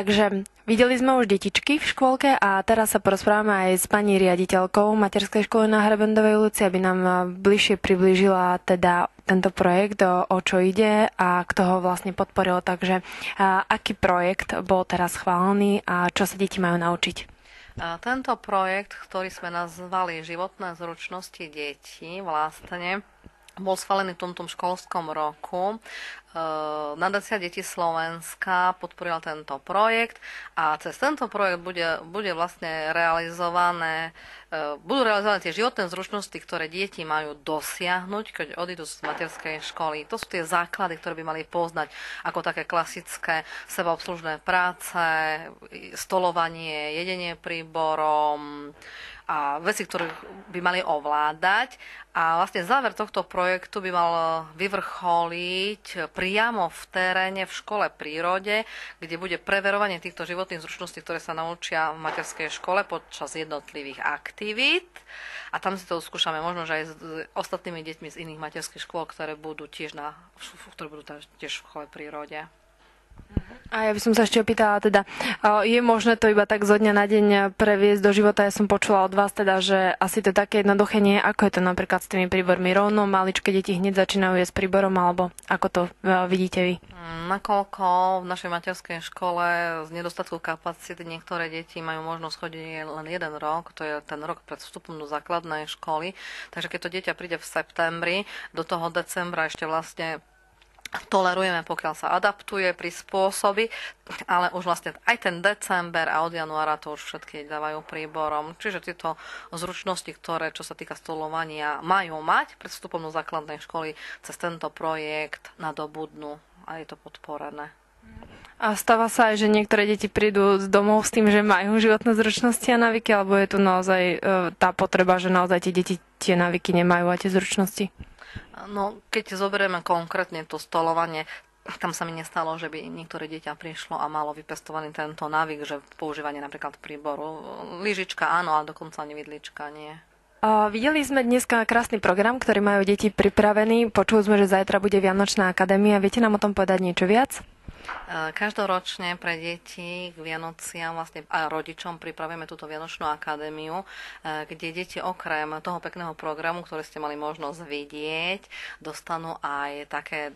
Takže videli sme už detičky v škôlke a teraz sa porozprávame aj s pani riaditeľkou Materskej školy na Hrebendovej ulici, aby nám bližšie priblížila teda tento projekt, o čo ide a kto ho vlastne podporil. Takže aký projekt bol teraz schválený a čo sa deti majú naučiť? Tento projekt, ktorý sme nazvali Životné zručnosti detí, vlastne bol schválený v tomto školskom roku. Nadácia detí Slovenska podporila tento projekt a cez tento projekt bude vlastne budú realizované tie životné zručnosti, ktoré deti majú dosiahnuť, keď odídu z materskej školy. To sú tie základy, ktoré by mali poznať, ako také klasické sebaobslužné práce, stolovanie, jedenie príborom a veci, ktoré by mali ovládať. A vlastne záver tohto projektu by mal vyvrcholiť priamo v teréne, v škole prírode, kde bude preverovanie týchto životných zručností, ktoré sa naučia v materskej škole počas jednotlivých aktivít. A tam si to skúšame možno, že aj s ostatnými deťmi z iných materských škôl, ktoré budú tiež tiež v škole prírode. A ja by som sa ešte opýtala, teda, je možné to iba tak zo dňa na deň previesť do života? Ja som počula od vás teda, že asi to také jednoduché nie je. Ako je to napríklad s tými príbormi? Rovno maličké deti hneď začínajú jesť príborom, alebo ako to vidíte vy? Nakoľko v našej materskej škole z nedostatku kapacity niektoré deti majú možnosť chodiť len 1 rok, to je ten rok pred vstupom do základnej školy, takže keď to dieťa príde v septembri, do toho decembra ešte vlastne tolerujeme, pokiaľ sa adaptuje, prispôsobí, ale už vlastne aj ten december a od januára to už všetky dávajú príborom. Čiže tieto zručnosti, ktoré, čo sa týka stolovania, majú mať pred vstupom do základnej školy, cez tento projekt nadobudnú a je to podporené. A stáva sa aj, že niektoré deti prídu z domov s tým, že majú životné zručnosti a návyky, alebo je tu naozaj tá potreba, že naozaj tie deti tie návyky nemajú a tie zručnosti? No, keď zoberieme konkrétne to stolovanie, tam sa mi nestalo, že by niektoré dieťa prišlo a malo vypestovaný tento návyk, že používanie napríklad príboru. Lyžička áno, ale dokonca ani vidlička nie. Videli sme dneska krásny program, ktorý majú deti pripravený. Počuli sme, že zajtra bude Vianočná akadémia. Viete nám o tom povedať niečo viac? Každoročne pre deti k Vianociam vlastne a rodičom pripravujeme túto Vianočnú akadémiu, kde deti okrem toho pekného programu, ktorý ste mali možnosť vidieť, dostanú aj také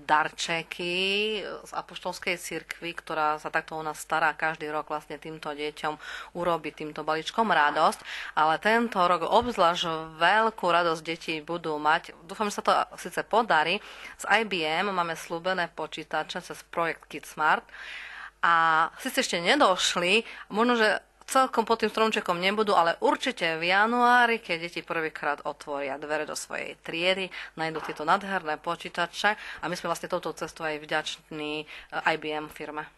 darčeky z apoštolskej cirkvi, ktorá sa takto u nás stará každý rok vlastne týmto deťom urobiť týmto balíčkom radosť, ale tento rok obzvlášť veľkú radosť deti budú mať. Dúfam, že sa to síce podarí. Z IBM máme slúbené počítače cez projekt KidSmart a síce ešte nedošli, možno, že celkom pod tým stromčekom nebudú, ale určite v januári, keď deti prvýkrát otvoria dvere do svojej triedy, nájdú tieto nádherné počítače a my sme vlastne touto cestou aj vďační IBM firme.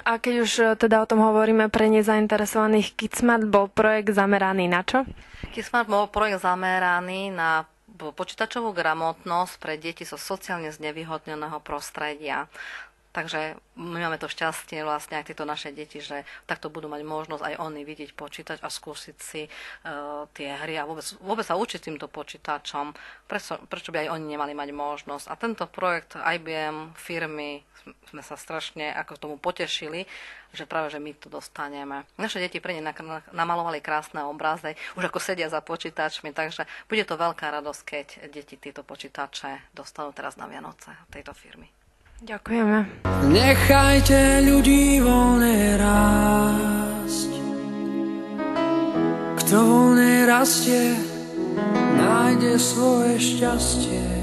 A keď už teda o tom hovoríme pre nezainteresovaných, KidSmart bol projekt zameraný na čo? KidSmart bol projekt zameraný na počítačovú gramotnosť pre deti zo sociálne znevýhodneného prostredia. Takže my máme to šťastie vlastne aj tieto naše deti, že takto budú mať možnosť aj oni vidieť počítač a skúsiť si tie hry a vôbec sa učiť týmto počítačom. Prečo by aj oni nemali mať možnosť? A tento projekt IBM firmy sme sa strašne ako tomu potešili, že práve, že my to dostaneme. Naše deti pre ne namalovali krásne obrazy, už ako sedia za počítačmi, takže bude to veľká radosť, keď deti tieto počítače dostanú teraz na Vianoce tejto firmy. Ďakujeme. Nechajte ľudí voľne rásť. Kto voľne rastie, nájde svoje šťastie.